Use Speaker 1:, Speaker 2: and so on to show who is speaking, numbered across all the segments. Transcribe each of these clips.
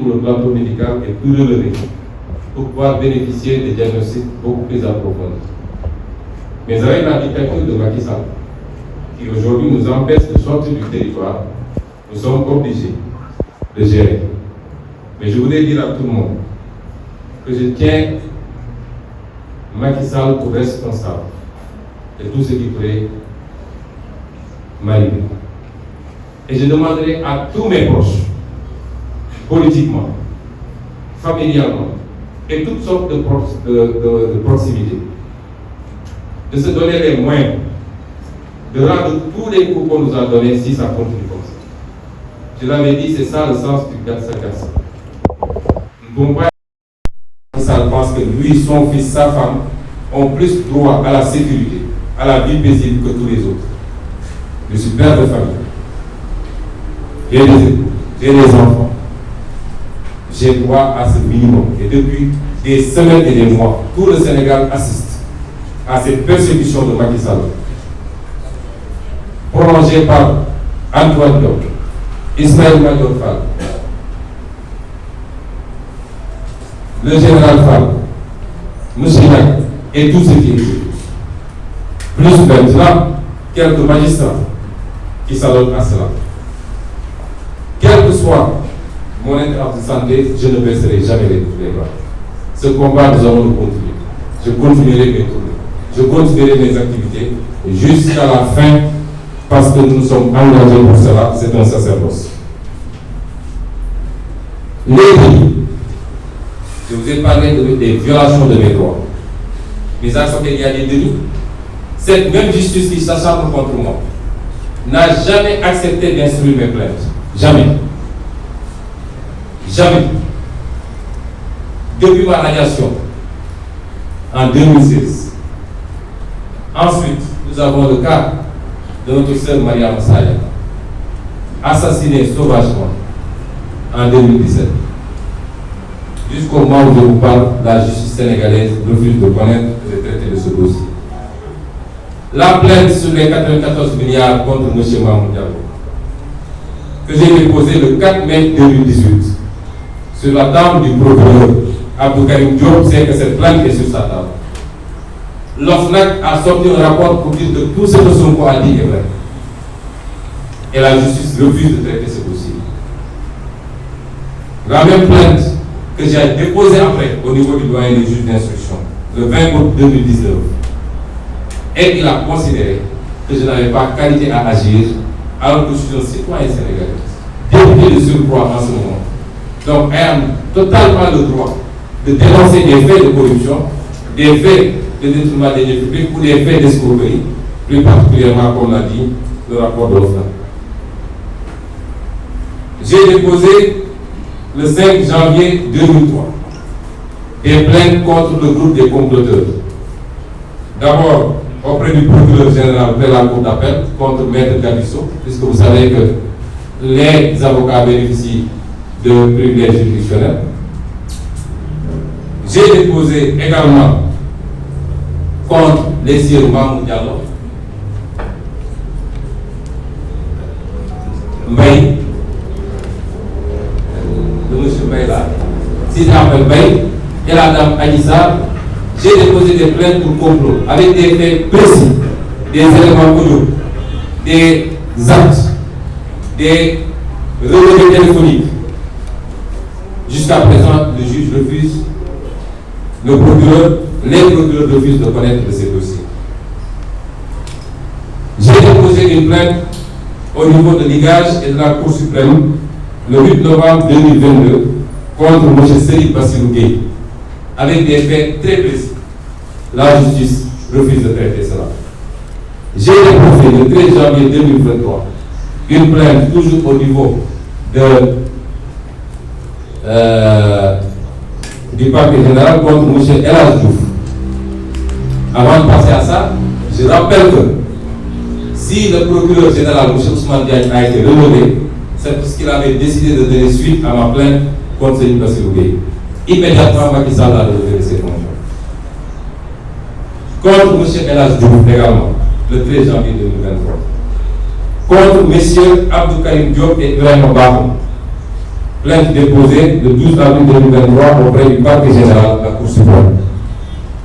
Speaker 1: le plateau médical est plus relevé pour pouvoir bénéficier des diagnostics beaucoup plus approfondis. Mais avec la dictature de Macky Sall, qui aujourd'hui nous empêche de sortir du territoire, nous sommes obligés de gérer. Mais je voudrais dire à tout le monde que je tiens Macky Sall pour responsable de tout ce qui pourrait m'arriver. Et je demanderai à tous mes proches, politiquement, familialement, et toutes sortes de proximité, de se donner les moyens de rendre tous les coups qu'on nous a donnés si ça continue comme ça. Je l'avais dit, c'est ça le sens du 404. Nous ne pouvons pas ça pense que lui, son fils, sa femme ont plus droit à la sécurité, à la vie paisible que tous les autres. Je suis père de famille. J'ai des époux, j'ai des enfants. J'ai droit à ce minimum. Et depuis des semaines et des mois, tout le Sénégal assiste à cette persécution de Macky Sall, prolongée par Antoine Diop, Ismaël Madior Fall, le général Fall, M. Nack et tous ceux qui exécutent. Plus maintenant, quelques magistrats qui s'adonnent à cela. Quel que soit mon intérêt de santé, je ne baisserai jamais les bras. Ce combat, nous allons le continuer. Je continuerai mes tournées. Je continuerai mes activités jusqu'à la fin parce que nous sommes engagés pour cela. C'est un sacerdoce. Les délits. Je vous ai parlé des violations de mes droits. Mais à ce qu'il y a des délits, cette même justice qui s'acharne contre moi n'a jamais accepté d'instruire mes plaintes. Jamais. Jamais. Depuis ma radiation, en 2016. Ensuite, nous avons le cas de notre sœur Maria Massaya, assassinée sauvagement en 2017. Jusqu'au moment où je vous parle, la justice sénégalaise refuse de connaître et de traiter de ce dossier. La plainte sur les 94 milliards contre M. Mamoud Diallo, que j'ai déposée le 4 mai 2018 sur la table du procureur Abdou Karim Diop, sait que cette plainte est sur sa table. L'OFNAC a sorti un rapport pour dire que tout ce que Sonko a dit est vrai. Et la justice refuse de traiter ce dossier. La même plainte que j'ai déposée après au niveau du doyen des juges d'instruction, le 20 août 2019, et il a considéré que je n'avais pas qualité à agir alors que je suis un citoyen sénégalais, député de surcroît en ce moment. Donc, ayant totalement le droit de dénoncer des faits de corruption, des faits de détournement des deniers publics ou des faits d'escroquerie, plus particulièrement, comme l'a dit le rapport d'OFNAC. J'ai déposé le 5 janvier 2003 des plaintes contre le groupe des comploteurs. D'abord, auprès du procureur général de la Cour d'appel contre Maître Gabisso, puisque vous savez que les avocats bénéficient de privilèges juridictionnels. J'ai déposé également contre les sieurs Mamoud Diallo, Mbaye, de M. Mbaye là, si Ahmed Mbaye et la dame Anissa. J'ai déposé des plaintes pour complot avec des faits précis, des éléments connus, des actes, des relevés téléphoniques. Jusqu'à présent, le juge refuse, le procureur, les procureurs refusent de connaître de ces dossiers. J'ai déposé une plainte au niveau de l'IGAJ et de la Cour suprême le 8 novembre 2022 contre M. Serif Bassirou Gueye, avec des faits très précis. La justice refuse de traiter cela. J'ai déposé le 13 janvier 2023 une plainte toujours au niveau du parquet général contre M. El Hadj Diouf. Avant de passer à ça, je rappelle que si le procureur général M. Ousmane Diagne a été relevé, c'est parce qu'il avait décidé de donner suite à ma plainte contre Serif Bassirou Gueye. Immédiatement, Macky Sall a relevé ses fonctions. Contre M. El Hadj Diouf également, le 13 janvier 2023. Contre M. Abdou Karim Diop et Ibrahima Bakhoum. plainte déposée le 12 avril 2023 auprès du parquet général de la Cour suprême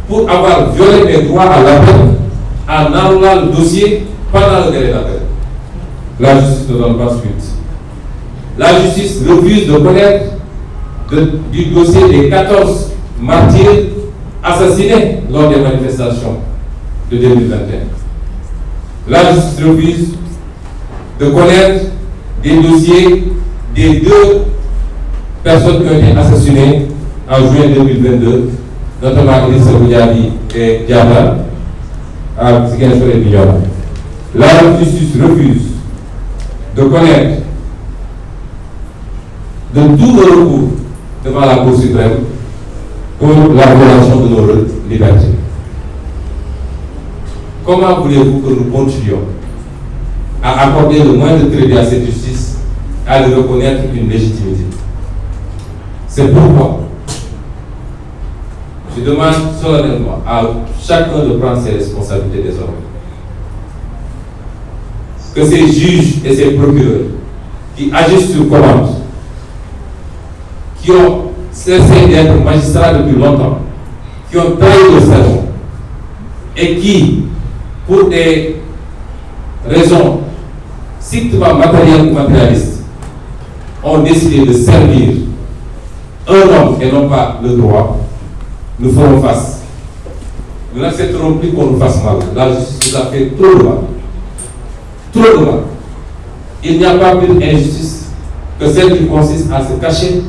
Speaker 1: pour avoir violé mes droits à l'appel en annulant le dossier pendant le délai d'appel. La justice ne donne pas suite. La justice refuse de connaître du dossier des 14 martyrs assassinés lors des manifestations de 2021. La justice refuse de connaître des dossiers des 2 personnes qui ont été assassinées en juin 2022, notamment Idrissa Goudiaby et Diaba, à Ziguinchor et Bignona. La justice refuse de connaître de tout le recours devant la Cour suprême pour la violation de nos libertés. Comment voulez-vous que nous continuions à accorder le moindre crédit à cette justice, à lui reconnaître une légitimité? C'est pourquoi je demande solennellement à chacun de prendre ses responsabilités désormais. Que ces juges et ces procureurs qui agissent sur commande, qui ont cessé d'être magistrats depuis longtemps, qui ont trahi le serment et qui, pour des raisons strictement matérielles ou matérialistes, ont décidé de servir un homme et non pas le droit, nous ferons face. Nous n'accepterons plus qu'on nous fasse mal. La justice nous a fait trop de mal. Trop de mal. Il n'y a pas plus d'injustice que celle qui consiste à se cacher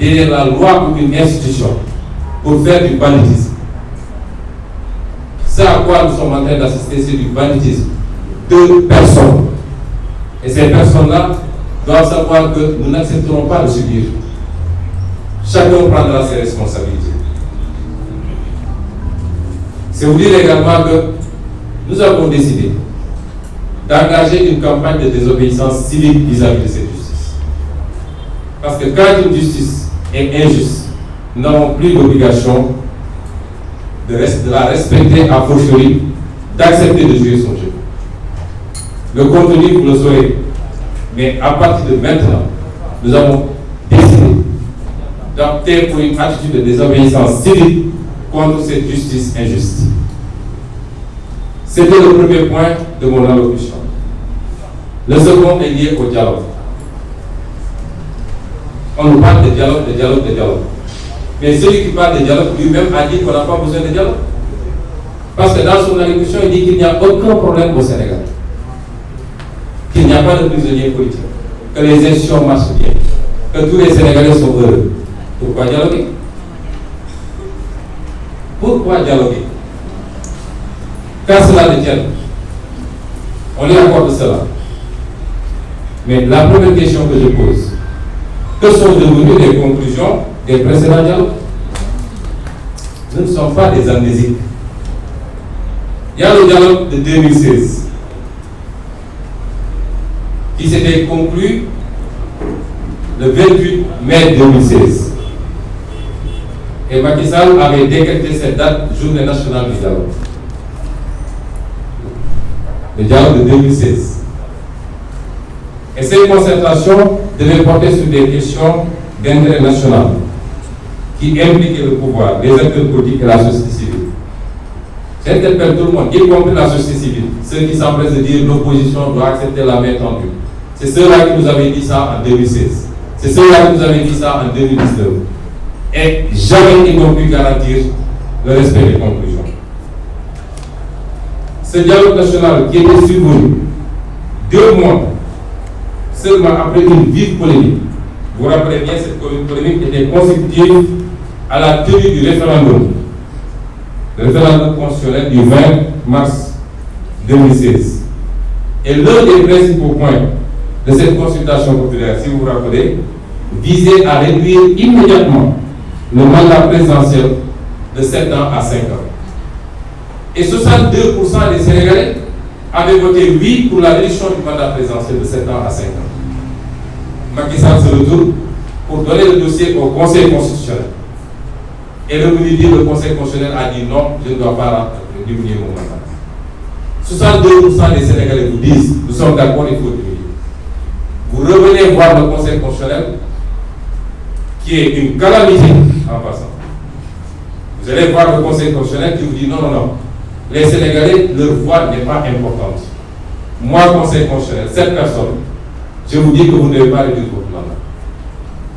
Speaker 1: derrière la loi ou une institution pour faire du banditisme. C'est à quoi nous sommes en train d'assister, c'est du banditisme de personnes. Et ces personnes-là doivent savoir que nous n'accepterons pas de subir. Chacun prendra ses responsabilités. C'est vous dire également que nous avons décidé d'engager une campagne de désobéissance civique vis-à-vis de cette justice. Parce que quand une justice est injuste, nous n'avons plus l'obligation de la respecter a fortiori, d'accepter de jouer son jeu. Le contenu, vous le saurez. Mais à partir de maintenant, nous avons décidé d'opter pour une attitude de désobéissance civique contre cette justice injuste. C'était le premier point de mon allocution. Le second est lié au dialogue. On nous parle de dialogue, de dialogue, de dialogue. Mais celui qui parle de dialogue lui-même a dit qu'on n'a pas besoin de dialogue. Parce que dans son allocution, il dit qu'il n'y a aucun problème au Sénégal. Qu'il n'y a pas de prisonniers politiques. Que les institutions marchent bien. Que tous les Sénégalais sont heureux. Pourquoi dialoguer? Pourquoi dialoguer? Quand cela ne tient, on lui accorde cela. Mais la première question que je pose, que sont devenues les conclusions des précédents dialogues? Nous ne sommes pas des amnésiques. Il y a le dialogue de 2016 qui s'était conclu le 28 mai 2016. Et Macky Sall avait décrété cette date, journée nationale du dialogue. Le dialogue de 2016. Et ces concertations devaient porter sur des questions d'intérêt national qui impliquaient le pouvoir, les acteurs politiques et la société civile. J'interpelle tout le monde, y compris la société civile, ceux qui s'empressent de dire l'opposition doit accepter la main tendue. C'est ceux-là qui nous avaient dit ça en 2016. C'est ceux-là qui nous avaient dit ça en 2019. Et jamais ils n'ont pu garantir le respect des conclusions. Ce dialogue national qui était survenu 2 mois seulement après une vive polémique, vous vous rappelez bien, cette polémique était consécutive à la tenue du référendum, le référendum constitutionnel du 20 mars 2016. Et l'un des principaux points de cette consultation populaire, si vous vous rappelez, visait à réduire immédiatement le mandat présidentiel de 7 ans à 5 ans. Et 62% des Sénégalais avaient voté oui pour la réduction du mandat présidentiel de 7 ans à 5 ans. Macky Sall se retourne pour donner le dossier au Conseil constitutionnel. Et le Conseil constitutionnel a dit non, je ne dois pas diminuer mon mandat. 62% des Sénégalais vous disent, nous sommes d'accord, il faut diminuer. Vous revenez voir le Conseil constitutionnel, qui est une calamité en passant. Vous allez voir le Conseil constitutionnel qui vous dit non. Les Sénégalais, leur voix n'est pas importante. Moi, Conseil constitutionnel, cette personne, je vous dis que vous ne devez pas réduire votre mandat.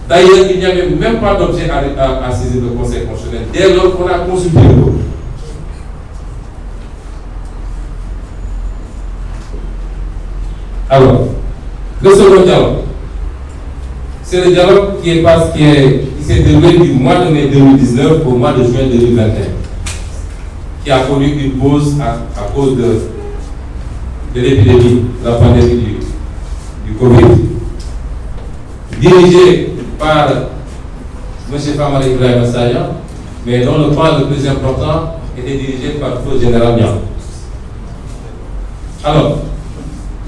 Speaker 1: D'ailleurs, il n'y avait même pas d'objet à saisir le Conseil constitutionnel dès lors qu'on a consulté le peuple. Alors, le second dialogue, c'est le dialogue qui s'est déroulé du mois de mai 2019 au mois de juin 2021, qui a connu une pause à cause de l'épidémie, de la pandémie du Covid, dirigé par M. Famara Ibrahima Sagna, mais dont le point le plus important était dirigé par le feu général Niang. Alors,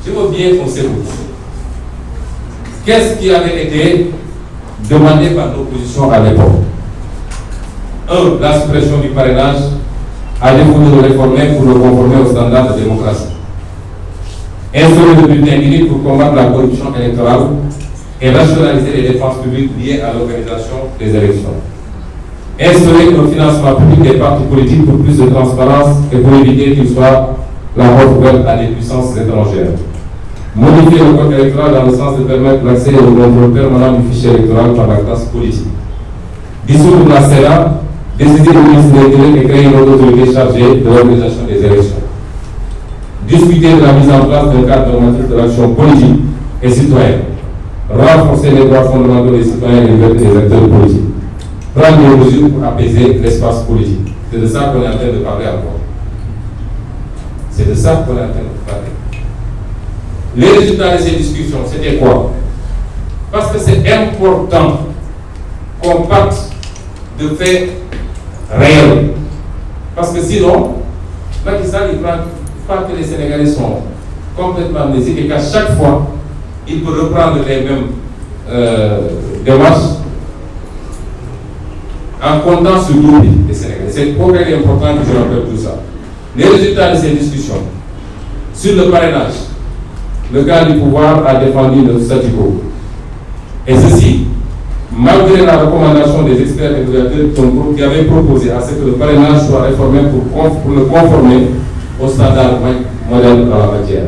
Speaker 1: je veux bien qu'on s'écoute. Qu'est-ce qui avait été demandé par l'opposition à l'époque? 1. La suppression du parrainage à défaut de le réformer pour le conformer aux standards de démocratie. Instaurer le bulletin unique pour combattre la corruption électorale et rationaliser les dépenses publiques liées à l'organisation des élections. Instaurer le financement public des partis politiques pour plus de transparence et pour éviter qu'il soit la porte ouverte à des puissances étrangères. Modifier le code électoral dans le sens de permettre l'accès au contrôle permanent du fichier électoral par la classe politique. Dissoudre la CENA, décider du ministre de l'Intérieur et créer une autre autorité chargée de l'organisation des élections. Discuter de la mise en place d'un cadre normatif de l'action politique et citoyenne. Renforcer les droits fondamentaux des citoyens et les libertés des acteurs politiques. Prendre des mesures pour apaiser l'espace politique. C'est de ça qu'on est en train de parler encore. C'est de ça qu'on est en train de parler. Les résultats de ces discussions, c'était quoi? Parce que c'est important qu'on parte de faits réels. Parce que sinon, Macky Sall, il ne pas que les Sénégalais sont complètement amnésiques et qu'à chaque fois, il peut reprendre les mêmes démarches en comptant sur l'oubli des Sénégalais. C'est pourquoi il est important que je rappelle tout ça. Les résultats de ces discussions sur le parrainage, le camp du pouvoir a défendu le statu quo. Et ceci, malgré la recommandation des experts régulateurs qui avaient proposé à ce que le parrainage soit réformé pour le conformer aux standards modernes dans la matière.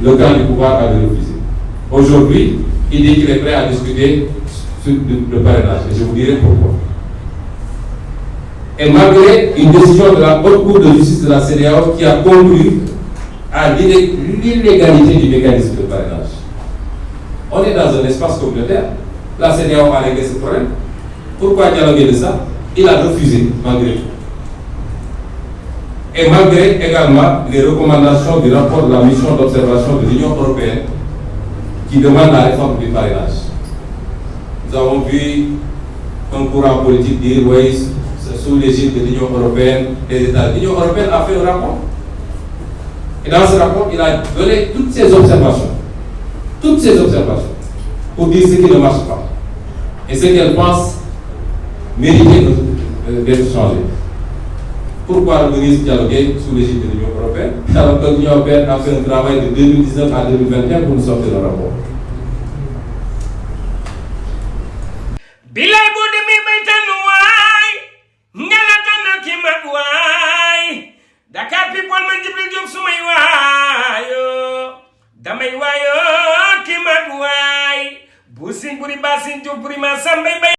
Speaker 1: Le camp du pouvoir avait refusé. Aujourd'hui, il dit qu'il est prêt à discuter sur le parrainage. Et je vous dirai pourquoi. Et malgré une décision de la Haute Cour de justice de la CEDEAO qui a conclu à l'illégalité du mécanisme de parrainage. On est dans un espace communautaire. La CEDEAO a réglé ce problème. Pourquoi dialoguer de ça? Il a refusé, malgré tout. Et malgré également les recommandations du rapport de la mission d'observation de l'Union européenne qui demande la réforme du parrainage. Nous avons vu un courant politique dire oui, sous l'égide de l'Union européenne, des États. L'Union européenne a fait un rapport. Et dans ce rapport, il a donné toutes ces observations, pour dire ce qui ne marche pas. Et ce qu'elle pense mériter d'être changé. Pourquoi revenir dialoguer sous l'égide de l'Union européenne alors que l'Union européenne a fait un travail de 2019 à 2021 pour nous sortir le rapport?
Speaker 2: Bilay bu demee bay tànn waay ngela tànnal ki mag waay Dakar People man Jibril Diop sumay waayo damay waayo ki mag waay bu sin buri basin Diop buri ma sambay bay